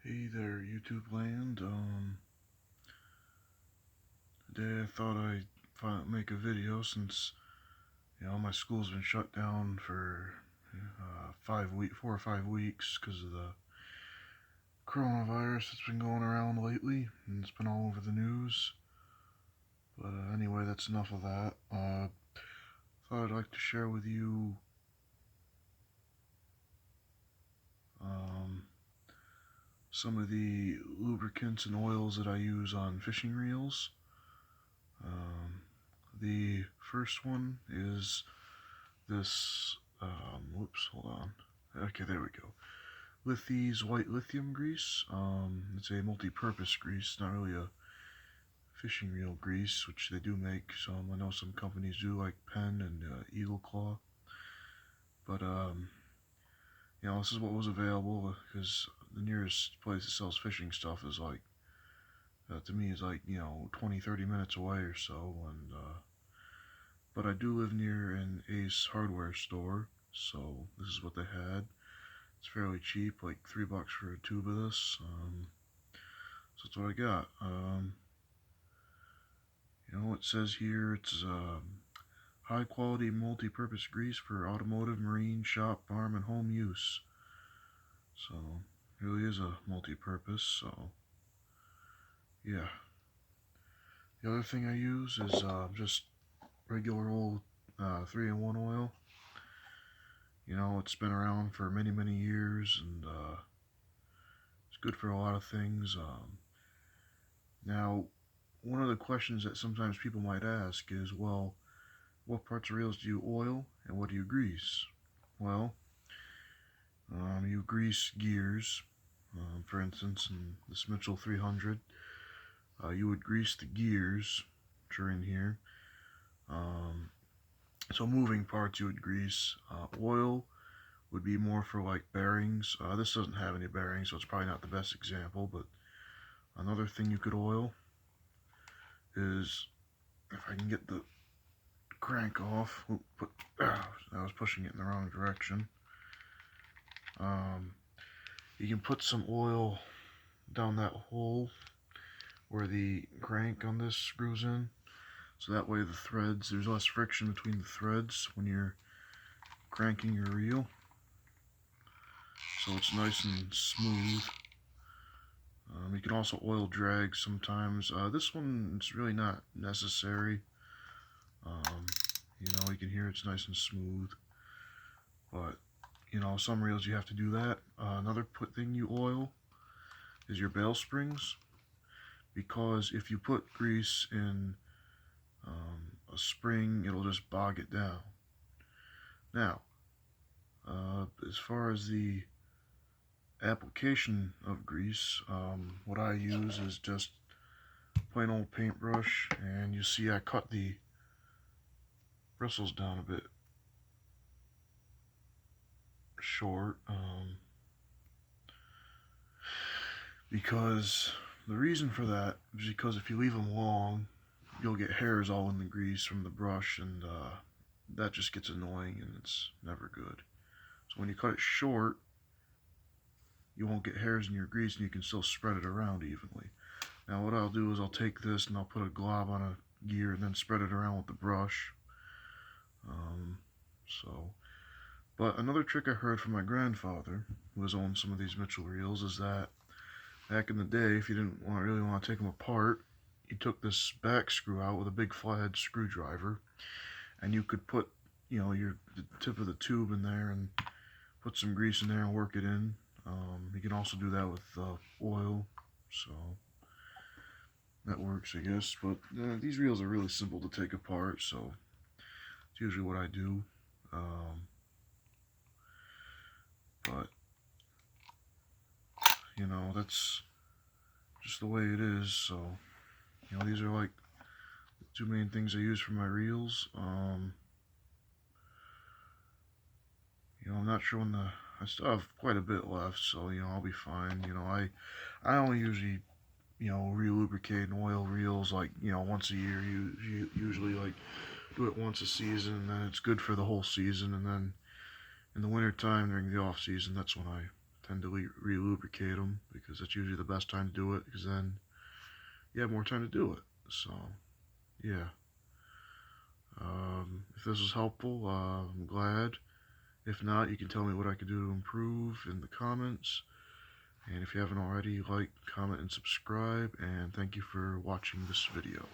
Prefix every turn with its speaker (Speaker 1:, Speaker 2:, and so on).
Speaker 1: Hey there, YouTube land. Today I thought I'd make a video since my school's been shut down for 4 or 5 weeks because of the coronavirus that's been going around lately, and it's been all over the news. But anyway, that's enough of that. Thought I'd like to share with you some of the lubricants and oils that I use on fishing reels. The first one is this, whoops, hold on. Okay, there we go. Lithi's white lithium grease. It's a multi-purpose grease, not really a fishing reel grease, which they do make some. I know some companies do, like Penn and Eagle Claw. But, this is what was available, because the nearest place that sells fishing stuff is like, to me, is like, 20, 30 minutes away or so. And, but I do live near an Ace hardware store, so this is what they had. It's fairly cheap, like $3 for a tube of this. So that's what I got. It says here it's high quality multi-purpose grease for automotive, marine, shop, farm, and home use. So it really is a multi-purpose. So yeah. The other thing I use is just regular old 3-in-1 oil. It's been around for many, many years, and it's good for a lot of things. Now, one of the questions that sometimes people might ask is, well, what parts of reels do you oil and what do you grease? Well, you grease gears. For instance, in this Mitchell 300, you would grease the gears, which are in here. So moving parts you would grease. Oil would be more for like bearings. This doesn't have any bearings, so it's probably not the best example, but another thing you could oil is, if I can get the crank off, I was pushing it in the wrong direction. You can put some oil down that hole where the crank on this screws in, so that way there's less friction between the threads when you're cranking your reel, so it's nice and smooth. You can also oil drag sometimes. This one, it's really not necessary. You can hear it's nice and smooth, but some reels you have to do that. Another thing you oil is your bail springs, because if you put grease in a spring, it'll just bog it down. Now, as far as the application of grease, what I use is just plain old paintbrush, and you see I cut the bristles down a bit short, because the reason for that is because if you leave them long, you'll get hairs all in the grease from the brush, and that just gets annoying and it's never good. So when you cut it short, you won't get hairs in your grease, and you can still spread it around evenly. Now what I'll do is I'll take this and I'll put a glob on a gear and then spread it around with the brush. But another trick I heard from my grandfather, who has owned some of these Mitchell reels, is that back in the day, if you didn't really want to take them apart, you took this back screw out with a big flathead screwdriver, and you could put the tip of the tube in there and put some grease in there and work it in. You can also do that with oil, so that works, I guess. But these reels are really simple to take apart, so it's usually what I do. But that's just the way it is. So these are like the two main things I use for my reels. I'm not sure when I still have quite a bit left, so I'll be fine. I only usually re-lubricate and oil reels like once a year. You usually like do it once a season, and then it's good for the whole season. And then in the winter time during the off season, that's when I tend to re-lubricate them, because because that's usually the best time to do it, because then you have more time to do it. So, yeah. If this was helpful, I'm glad. If not, you can tell me what I could do to improve in the comments. And if you haven't already, like, comment, and subscribe. And thank you for watching this video.